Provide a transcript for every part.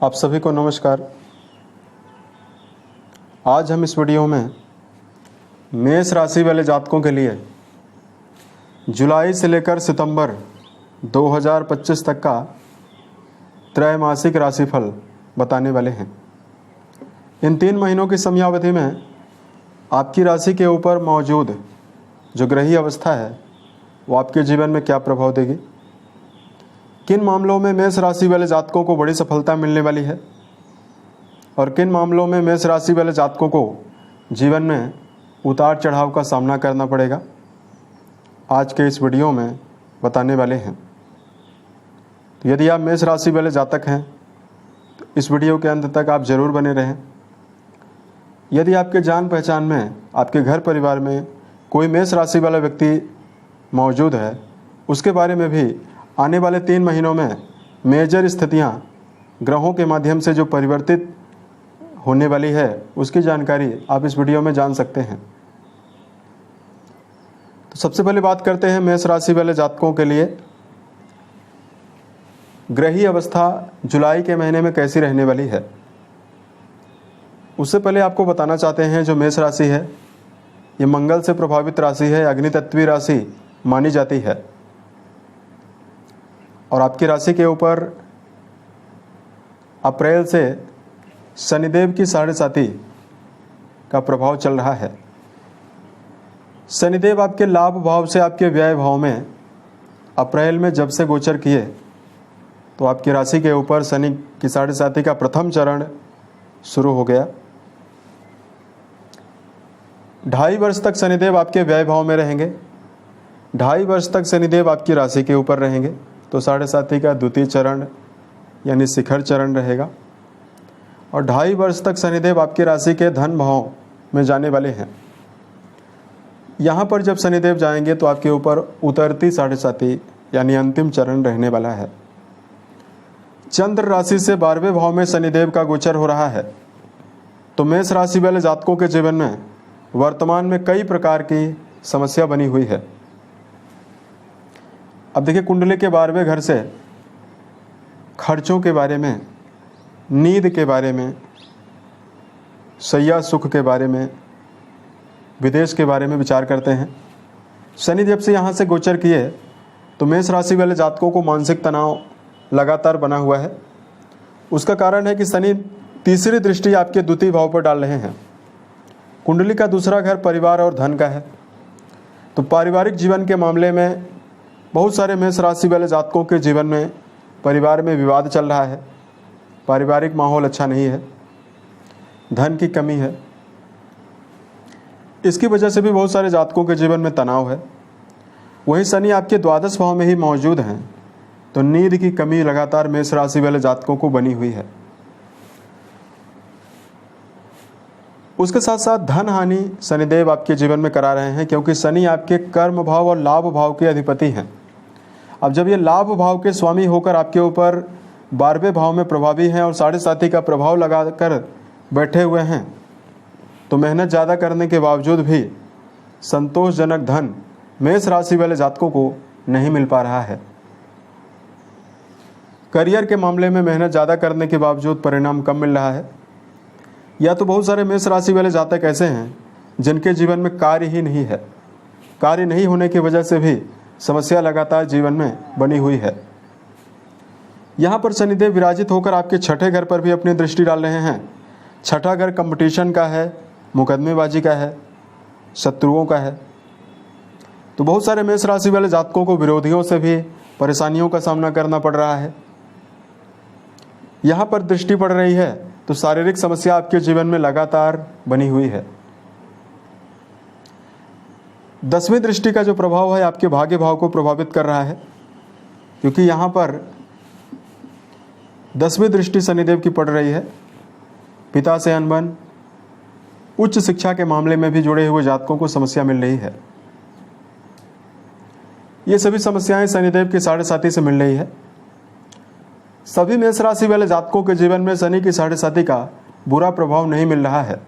आप सभी को नमस्कार। आज हम इस वीडियो में मेष राशि वाले जातकों के लिए जुलाई से लेकर सितंबर 2025 तक का त्रैमासिक राशिफल बताने वाले हैं। इन 3 महीनों की समयावधि में आपकी राशि के ऊपर मौजूद जो ग्रही अवस्था है वो आपके जीवन में क्या प्रभाव देगी, किन मामलों में मेष राशि वाले जातकों को बड़ी सफलता मिलने वाली है और किन मामलों में मेष राशि वाले जातकों को जीवन में उतार चढ़ाव का सामना करना पड़ेगा, आज के इस वीडियो में बताने वाले हैं। तो यदि आप मेष राशि वाले जातक हैं तो इस वीडियो के अंत तक आप ज़रूर बने रहें। यदि आपके जान पहचान में, आपके घर परिवार में कोई मेष राशि वाला व्यक्ति मौजूद है, उसके बारे में भी आने वाले 3 महीनों में मेजर स्थितियां ग्रहों के माध्यम से जो परिवर्तित होने वाली है उसकी जानकारी आप इस वीडियो में जान सकते हैं। तो सबसे पहले बात करते हैं मेष राशि वाले जातकों के लिए ग्रही अवस्था जुलाई के महीने में कैसी रहने वाली है। उससे पहले आपको बताना चाहते हैं जो मेष राशि है ये मंगल से प्रभावित राशि है, अग्नितत्वीय राशि मानी जाती है और आपकी राशि के ऊपर अप्रैल से शनिदेव की 7.5 का प्रभाव चल रहा है। शनिदेव आपके लाभ भाव से आपके व्यय भाव में अप्रैल में जब से गोचर किए तो आपकी राशि के ऊपर शनि की 7.5 का प्रथम चरण शुरू हो गया। 2.5 वर्ष तक शनिदेव आपके व्यय भाव में रहेंगे, 2.5 वर्ष तक शनिदेव आपकी राशि के ऊपर रहेंगे। तो 7.5 का द्वितीय चरण यानी शिखर चरण रहेगा और 2.5 वर्ष तक शनिदेव आपकी राशि के धन भाव में जाने वाले हैं। यहाँ पर जब शनिदेव जाएंगे तो आपके ऊपर उतरती 7.5 यानी अंतिम चरण रहने वाला है। चंद्र राशि से 12वें भाव में शनिदेव का गोचर हो रहा है। तो मेष राशि वाले जातकों के जीवन में वर्तमान में कई प्रकार की समस्या बनी हुई है। अब देखिए, कुंडली के 12वें घर से खर्चों के बारे में, नींद के बारे में, शैया सुख के बारे में, विदेश के बारे में विचार करते हैं। शनि जब से यहाँ से गोचर किए तो मेष राशि वाले जातकों को मानसिक तनाव लगातार बना हुआ है। उसका कारण है कि शनि तीसरी दृष्टि आपके द्वितीय भाव पर डाल रहे हैं। कुंडली का दूसरा घर परिवार और धन का है। तो पारिवारिक जीवन के मामले में बहुत सारे मेष राशि वाले जातकों के जीवन में परिवार में विवाद चल रहा है, पारिवारिक माहौल अच्छा नहीं है, धन की कमी है। इसकी वजह से भी बहुत सारे जातकों के जीवन में तनाव है। वहीं शनि आपके द्वादश भाव में ही मौजूद हैं तो नींद की कमी लगातार मेष राशि वाले जातकों को बनी हुई है। उसके साथ साथ धन हानि शनिदेव आपके जीवन में करा रहे हैं क्योंकि शनि आपके कर्म भाव और लाभ भाव के अधिपति हैं। अब जब ये लाभ भाव के स्वामी होकर आपके ऊपर 12वें भाव में प्रभावी हैं और 7.5 का प्रभाव लगाकर बैठे हुए हैं तो मेहनत ज़्यादा करने के बावजूद भी संतोषजनक धन मेष राशि वाले जातकों को नहीं मिल पा रहा है। करियर के मामले में मेहनत ज़्यादा करने के बावजूद परिणाम कम मिल रहा है। या तो बहुत सारे मेष राशि वाले जातक ऐसे हैं जिनके जीवन में कार्य ही नहीं है। कार्य नहीं होने की वजह से भी समस्या लगातार जीवन में बनी हुई है। यहाँ पर शनिदेव विराजित होकर आपके 6ठे घर पर भी अपनी दृष्टि डाल रहे हैं। 6ठा घर कंपटीशन का है, मुकदमेबाजी का है, शत्रुओं का है। तो बहुत सारे मेष राशि वाले जातकों को विरोधियों से भी परेशानियों का सामना करना पड़ रहा है। यहाँ पर दृष्टि पड़ रही है तो शारीरिक समस्या आपके जीवन में लगातार बनी हुई है। 10वीं दृष्टि का जो प्रभाव है आपके भाग्य भाव को प्रभावित कर रहा है क्योंकि यहाँ पर 10वीं दृष्टि शनिदेव की पड़ रही है। पिता से अनबन, उच्च शिक्षा के मामले में भी जुड़े हुए जातकों को समस्या मिल रही है। ये सभी समस्याएं शनिदेव की 7.5 से मिल रही है। सभी मेष राशि वाले जातकों के जीवन में शनि की 7.5 का बुरा प्रभाव नहीं मिल रहा है,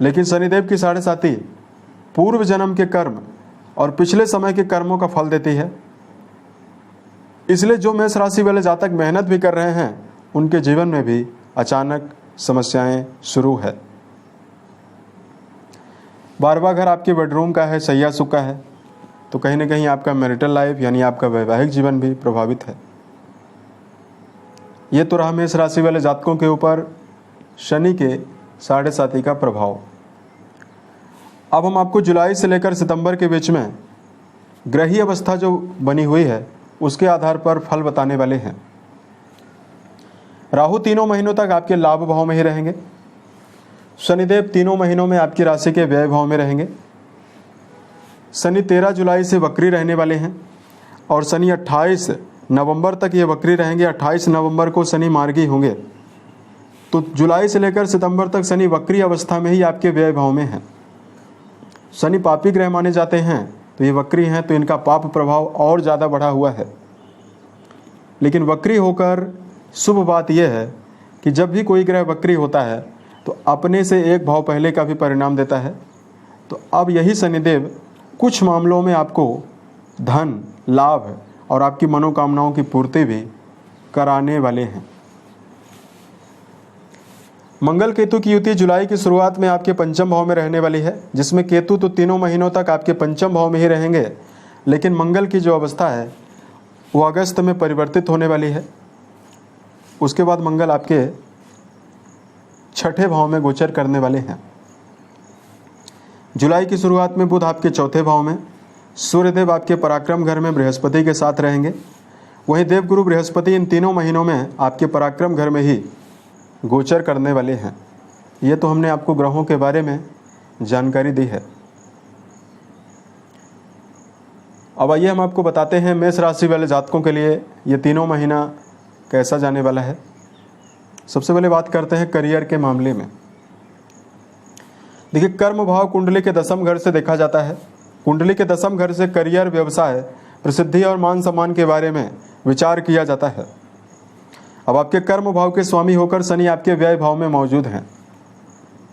लेकिन शनिदेव की 7.5 पूर्व जन्म के कर्म और पिछले समय के कर्मों का फल देती है। इसलिए जो मेष राशि वाले जातक मेहनत भी कर रहे हैं उनके जीवन में भी अचानक समस्याएं शुरू है। 12वां घर आपके बेडरूम का है, शैया सुख का है, तो कहीं ना कहीं आपका मैरिटल लाइफ यानी आपका वैवाहिक जीवन भी प्रभावित है। ये तो रहा मेष राशि वाले जातकों के ऊपर शनि के 7.5 का प्रभाव। अब हम आपको जुलाई से लेकर सितंबर के बीच में ग्रही अवस्था जो बनी हुई है उसके आधार पर फल बताने वाले हैं। राहु 3 महीनों तक आपके लाभ भाव में ही रहेंगे। शनिदेव 3 महीनों में आपकी राशि के व्यय भाव में रहेंगे। शनि 13 जुलाई से वक्री रहने वाले हैं और शनि 28 नवंबर तक ये वक्री रहेंगे। 28 नवंबर को शनि मार्गी होंगे। तो जुलाई से लेकर सितंबर तक शनि वक्री अवस्था में ही आपके व्यय भाव में हैं। शनि पापी ग्रह माने जाते हैं, तो ये वक्री हैं तो इनका पाप प्रभाव और ज़्यादा बढ़ा हुआ है। लेकिन वक्री होकर शुभ बात यह है कि जब भी कोई ग्रह वक्री होता है तो अपने से एक भाव पहले का भी परिणाम देता है। तो अब यही शनिदेव कुछ मामलों में आपको धन, लाभ और आपकी मनोकामनाओं की पूर्ति भी कराने वाले हैं। मंगल केतु की युति जुलाई की शुरुआत में आपके पंचम भाव में रहने वाली है, जिसमें केतु तो 3 महीनों तक आपके पंचम भाव में ही रहेंगे, लेकिन मंगल की जो अवस्था है वो अगस्त में परिवर्तित होने वाली है। उसके बाद मंगल आपके 6ठे भाव में गोचर करने वाले हैं। जुलाई की शुरुआत में बुध आपके 4थे भाव में, सूर्यदेव आपके पराक्रम घर में बृहस्पति के साथ रहेंगे। वहीं देवगुरु बृहस्पति इन 3 महीनों में आपके पराक्रम घर में ही गोचर करने वाले हैं। ये तो हमने आपको ग्रहों के बारे में जानकारी दी है। अब आइए हम आपको बताते हैं मेष राशि वाले जातकों के लिए ये 3 महीना कैसा जाने वाला है। सबसे पहले बात करते हैं करियर के मामले में। देखिए, कर्म भाव कुंडली के 10वें घर से देखा जाता है। कुंडली के 10वें घर से करियर, व्यवसाय, प्रसिद्धि और मान सम्मान के बारे में विचार किया जाता है। अब आपके कर्म भाव के स्वामी होकर शनि आपके व्यय भाव में मौजूद हैं,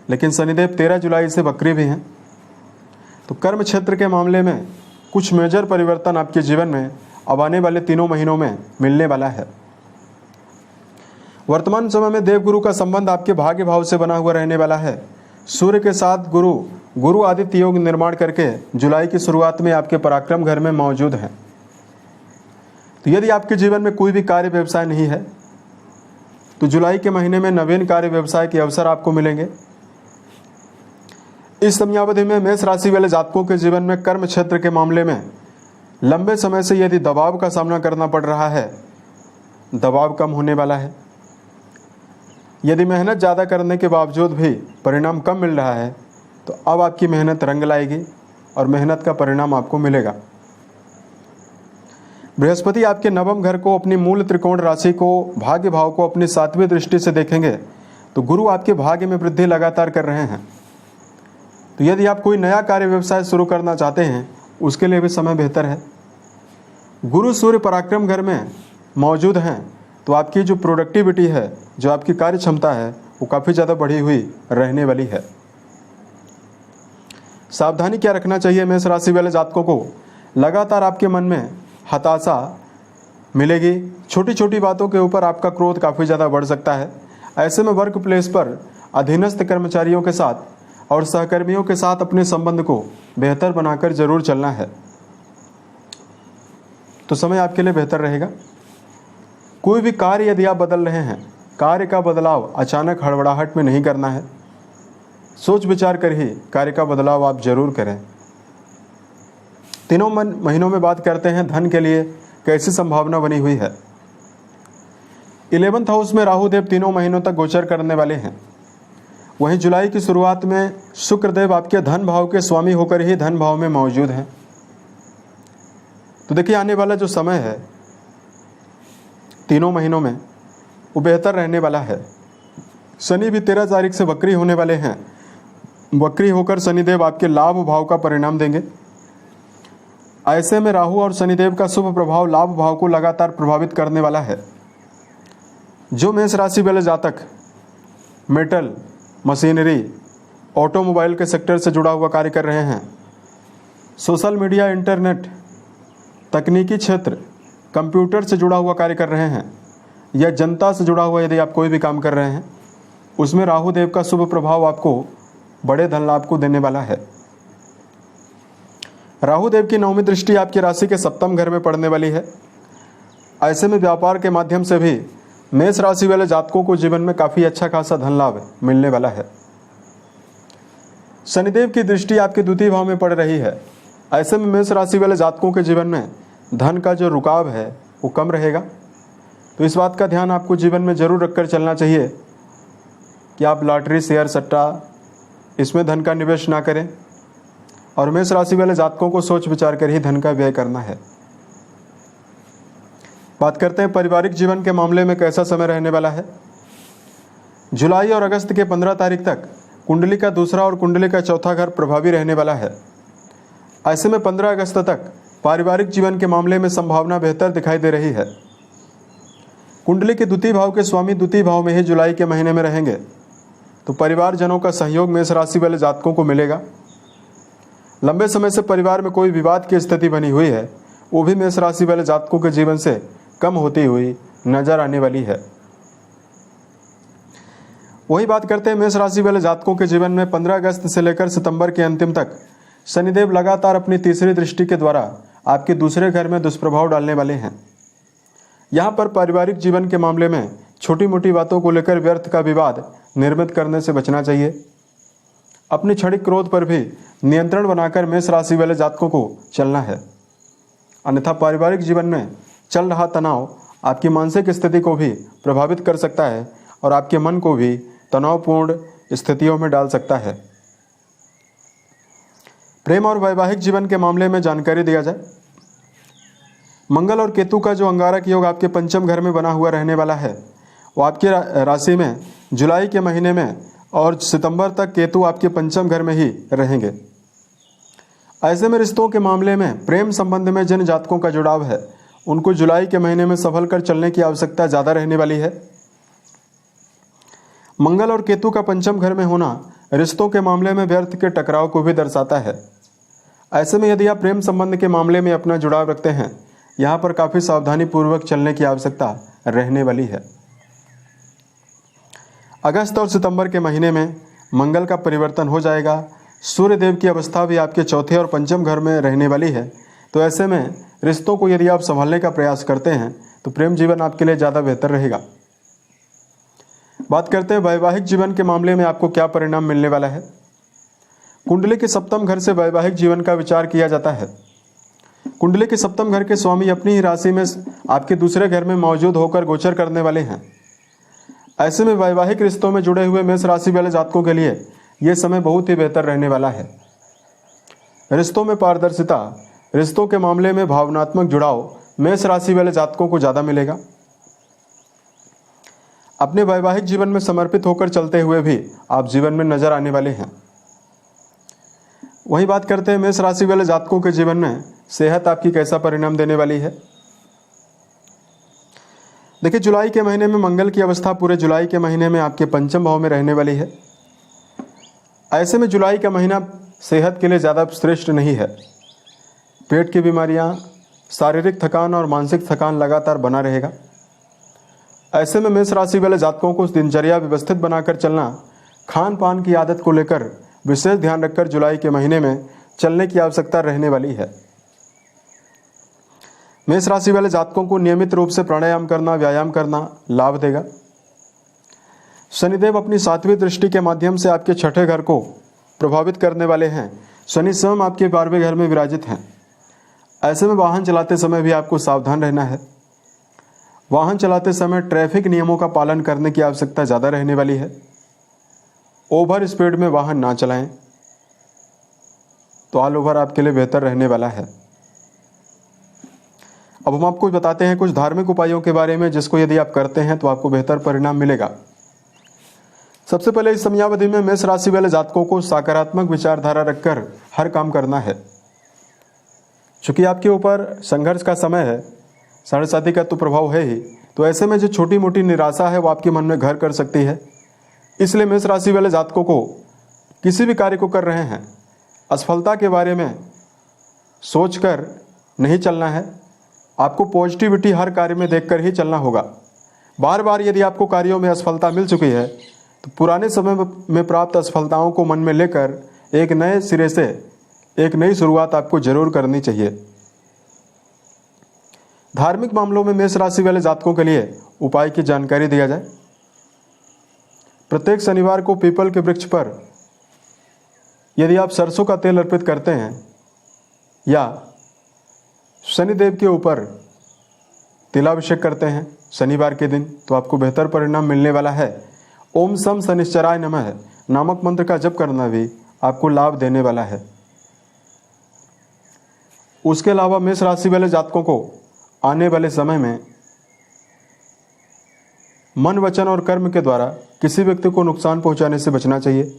लेकिन शनिदेव 13 जुलाई से वक्री भी हैं। तो कर्म क्षेत्र के मामले में कुछ मेजर परिवर्तन आपके जीवन में अब आने वाले 3 महीनों में मिलने वाला है। वर्तमान समय में देवगुरु का संबंध आपके भाग्य भाव से बना हुआ रहने वाला है। सूर्य के साथ गुरु आदित्य योग निर्माण करके जुलाई की शुरुआत में आपके पराक्रम घर में मौजूद है। तो यदि आपके जीवन में कोई भी कार्य व्यवसाय नहीं है तो जुलाई के महीने में नवीन कार्य व्यवसाय के अवसर आपको मिलेंगे। इस समयावधि में मेष राशि वाले जातकों के जीवन में कर्म क्षेत्र के मामले में लंबे समय से यदि दबाव का सामना करना पड़ रहा है, दबाव कम होने वाला है। यदि मेहनत ज़्यादा करने के बावजूद भी परिणाम कम मिल रहा है तो अब आपकी मेहनत रंग लाएगी और मेहनत का परिणाम आपको मिलेगा। बृहस्पति आपके 9वें घर को, अपनी मूल त्रिकोण राशि को, भाग्य भाव को अपनी 7वीं दृष्टि से देखेंगे तो गुरु आपके भाग्य में वृद्धि लगातार कर रहे हैं। तो यदि आप कोई नया कार्य व्यवसाय शुरू करना चाहते हैं उसके लिए भी समय बेहतर है। गुरु सूर्य पराक्रम घर में मौजूद हैं तो आपकी जो प्रोडक्टिविटी है, जो आपकी कार्य क्षमता है, वो काफ़ी ज़्यादा बढ़ी हुई रहने वाली है। सावधानी क्या रखना चाहिए मेष राशि वाले जातकों को? लगातार आपके मन में हताशा मिलेगी। छोटी छोटी बातों के ऊपर आपका क्रोध काफ़ी ज़्यादा बढ़ सकता है। ऐसे में वर्क प्लेस पर अधीनस्थ कर्मचारियों के साथ और सहकर्मियों के साथ अपने संबंध को बेहतर बनाकर जरूर चलना है, तो समय आपके लिए बेहतर रहेगा। कोई भी कार्य यदि आप बदल रहे हैं, कार्य का बदलाव अचानक हड़बड़ाहट में नहीं करना है। सोच विचार कर ही कार्य का बदलाव आप जरूर करें। 3 महीनों में बात करते हैं धन के लिए कैसी संभावना बनी हुई है। 11वें हाउस में राहु देव 3 महीनों तक गोचर करने वाले हैं। वहीं जुलाई की शुरुआत में शुक्रदेव आपके धन भाव के स्वामी होकर ही धन भाव में मौजूद हैं। तो देखिए, आने वाला जो समय है 3 महीनों में वो बेहतर रहने वाला है। शनि भी 13 तारीख से वक्री होने वाले हैं। वक्री होकर शनिदेव आपके लाभ भाव का परिणाम देंगे। ऐसे में राहु और शनिदेव का शुभ प्रभाव लाभ भाव को लगातार प्रभावित करने वाला है। जो मेष राशि वाले जातक मेटल, मशीनरी, ऑटोमोबाइल के सेक्टर से जुड़ा हुआ कार्य कर रहे हैं, सोशल मीडिया, इंटरनेट, तकनीकी क्षेत्र कंप्यूटर से जुड़ा हुआ कार्य कर रहे हैं या जनता से जुड़ा हुआ यदि आप कोई भी काम कर रहे हैं, उसमें राहु देव का शुभ प्रभाव आपको बड़े धन लाभ को देने वाला है। राहु देव की 9वीं दृष्टि आपकी राशि के 7वें घर में पड़ने वाली है। ऐसे में व्यापार के माध्यम से भी मेष राशि वाले जातकों को जीवन में काफ़ी अच्छा खासा धन लाभ मिलने वाला है। शनिदेव की दृष्टि आपके द्वितीय भाव में पड़ रही है। ऐसे में मेष राशि वाले जातकों के जीवन में धन का जो रुकाव है वो कम रहेगा। तो इस बात का ध्यान आपको जीवन में जरूर रखकर चलना चाहिए कि आप लॉटरी, शेयर, सट्टा इसमें धन का निवेश ना करें और मेष राशि वाले जातकों को सोच विचार कर ही धन का व्यय करना है। बात करते हैं पारिवारिक जीवन के मामले में कैसा समय रहने वाला है। जुलाई और अगस्त के 15 तारीख तक कुंडली का दूसरा और कुंडली का चौथा घर प्रभावी रहने वाला है। ऐसे में 15 अगस्त तक पारिवारिक जीवन के मामले में संभावना बेहतर दिखाई दे रही है। कुंडली के द्वितीय भाव के स्वामी द्वितीय भाव में ही जुलाई के महीने में रहेंगे, तो परिवारजनों का सहयोग मेष राशि वाले जातकों को मिलेगा। लंबे समय से परिवार में कोई विवाद की स्थिति बनी हुई है, वो भी मेष राशि वाले जातकों के जीवन से कम होती हुई नजर आने वाली है। वही बात करते हैं मेष राशि वाले जातकों के जीवन में 15 अगस्त से लेकर सितंबर के अंतिम तक शनिदेव लगातार अपनी तीसरी दृष्टि के द्वारा आपके दूसरे घर में दुष्प्रभाव डालने वाले हैं। यहाँ पर पारिवारिक जीवन के मामले में छोटी मोटी बातों को लेकर व्यर्थ का विवाद निर्मित करने से बचना चाहिए। अपनी क्षणिक क्रोध पर भी नियंत्रण बनाकर मेष राशि वाले जातकों को चलना है, अन्यथा पारिवारिक जीवन में चल रहा तनाव आपकी मानसिक स्थिति को भी प्रभावित कर सकता है और आपके मन को भी तनावपूर्ण स्थितियों में डाल सकता है। प्रेम और वैवाहिक जीवन के मामले में जानकारी दिया जाए। मंगल और केतु का जो अंगारक योग आपके पंचम घर में बना हुआ रहने वाला है, वो आपकी राशि में जुलाई के महीने में और सितंबर तक केतु आपके पंचम घर में ही रहेंगे। ऐसे में रिश्तों के मामले में प्रेम संबंध में जिन जातकों का जुड़ाव है, उनको जुलाई के महीने में संभल कर चलने की आवश्यकता ज़्यादा रहने वाली है। मंगल और केतु का पंचम घर में होना रिश्तों के मामले में व्यर्थ के टकराव को भी दर्शाता है। ऐसे में यदि आप प्रेम संबंध के मामले में अपना जुड़ाव रखते हैं, यहाँ पर काफ़ी सावधानी पूर्वक चलने की आवश्यकता रहने वाली है। अगस्त और सितंबर के महीने में मंगल का परिवर्तन हो जाएगा। सूर्य देव की अवस्था भी आपके चौथे और पंचम घर में रहने वाली है। तो ऐसे में रिश्तों को यदि आप संभालने का प्रयास करते हैं तो प्रेम जीवन आपके लिए ज़्यादा बेहतर रहेगा। बात करते हैं वैवाहिक जीवन के मामले में आपको क्या परिणाम मिलने वाला है। कुंडली के सप्तम घर से वैवाहिक जीवन का विचार किया जाता है। कुंडली के सप्तम घर के स्वामी अपनी ही राशि में आपके दूसरे घर में मौजूद होकर गोचर करने वाले हैं। ऐसे में वैवाहिक रिश्तों में जुड़े हुए मेष राशि वाले जातकों के लिए यह समय बहुत ही बेहतर रहने वाला है। रिश्तों में पारदर्शिता, रिश्तों के मामले में भावनात्मक जुड़ाव मेष राशि वाले जातकों को ज़्यादा मिलेगा। अपने वैवाहिक जीवन में समर्पित होकर चलते हुए भी आप जीवन में नजर आने वाले हैं। वही बात करते हैं मेष राशि वाले जातकों के जीवन में सेहत आपकी कैसा परिणाम देने वाली है। देखिए, जुलाई के महीने में मंगल की अवस्था पूरे जुलाई के महीने में आपके पंचम भाव में रहने वाली है। ऐसे में जुलाई का महीना सेहत के लिए ज़्यादा श्रेष्ठ नहीं है। पेट की बीमारियां, शारीरिक थकान और मानसिक थकान लगातार बना रहेगा। ऐसे में मेष राशि वाले जातकों को दिनचर्या व्यवस्थित बनाकर चलना, खान पान की आदत को लेकर विशेष ध्यान रखकर जुलाई के महीने में चलने की आवश्यकता रहने वाली है। मेष राशि वाले जातकों को नियमित रूप से प्राणायाम करना, व्यायाम करना लाभ देगा। शनिदेव अपनी 7वीं दृष्टि के माध्यम से आपके छठे घर को प्रभावित करने वाले हैं। शनि स्वयं आपके 12वें घर में विराजित हैं। ऐसे में वाहन चलाते समय भी आपको सावधान रहना है। वाहन चलाते समय ट्रैफिक नियमों का पालन करने की आवश्यकता ज़्यादा रहने वाली है। ओवर स्पीड में वाहन ना चलाएं, तो ऑल ओवर आपके लिए बेहतर रहने वाला है। अब हम आपको बताते हैं कुछ धार्मिक उपायों के बारे में, जिसको यदि आप करते हैं तो आपको बेहतर परिणाम मिलेगा। सबसे पहले इस समयावधि में मेष राशि वाले जातकों को सकारात्मक विचारधारा रखकर हर काम करना है। चूंकि आपके ऊपर संघर्ष का समय है, साढ़े साथी का तो प्रभाव है ही, तो ऐसे में जो छोटी मोटी निराशा है वो आपके मन में घर कर सकती है। इसलिए मेष राशि वाले जातकों को किसी भी कार्य को कर रहे हैं, असफलता के बारे में सोचकर नहीं चलना है। आपको पॉजिटिविटी हर कार्य में देखकर ही चलना होगा। बार बार यदि आपको कार्यों में असफलता मिल चुकी है तो पुराने समय में प्राप्त असफलताओं को मन में लेकर एक नए सिरे से एक नई शुरुआत आपको जरूर करनी चाहिए। धार्मिक मामलों में मेष राशि वाले जातकों के लिए उपाय की जानकारी दिया जाए। प्रत्येक शनिवार को पीपल के वृक्ष पर यदि आप सरसों का तेल अर्पित करते हैं या शनिदेव के ऊपर तिलाभिषेक करते हैं शनिवार के दिन तो आपको बेहतर परिणाम मिलने वाला है। ओम सम शनिश्चराय नमः नामक मंत्र का जप करना भी आपको लाभ देने वाला है। उसके अलावा मेष राशि वाले जातकों को आने वाले समय में मन, वचन और कर्म के द्वारा किसी व्यक्ति को नुकसान पहुंचाने से बचना चाहिए।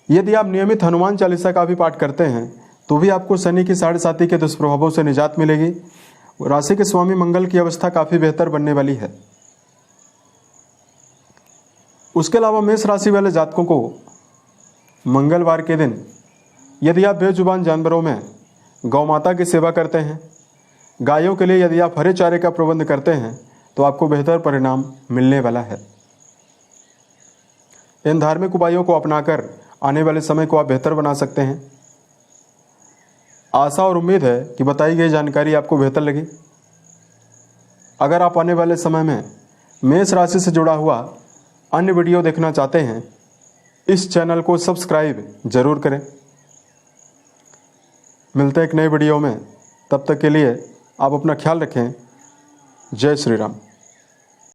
यदि आप नियमित हनुमान चालीसा का भी पाठ करते हैं तो भी आपको शनि की 7.5 के दुष्प्रभावों से निजात मिलेगी। राशि के स्वामी मंगल की अवस्था काफ़ी बेहतर बनने वाली है। उसके अलावा मेष राशि वाले जातकों को मंगलवार के दिन यदि आप बेजुबान जानवरों में गौ माता की सेवा करते हैं, गायों के लिए यदि आप हरे चारे का प्रबंध करते हैं तो आपको बेहतर परिणाम मिलने वाला है। इन धार्मिक उपायों को अपनाकर आने वाले समय को आप बेहतर बना सकते हैं। आशा और उम्मीद है कि बताई गई जानकारी आपको बेहतर लगी। अगर आप आने वाले समय में मेष राशि से जुड़ा हुआ अन्य वीडियो देखना चाहते हैं, इस चैनल को सब्सक्राइब जरूर करें। मिलते हैं एक नए वीडियो में, तब तक के लिए आप अपना ख्याल रखें। जय श्री राम।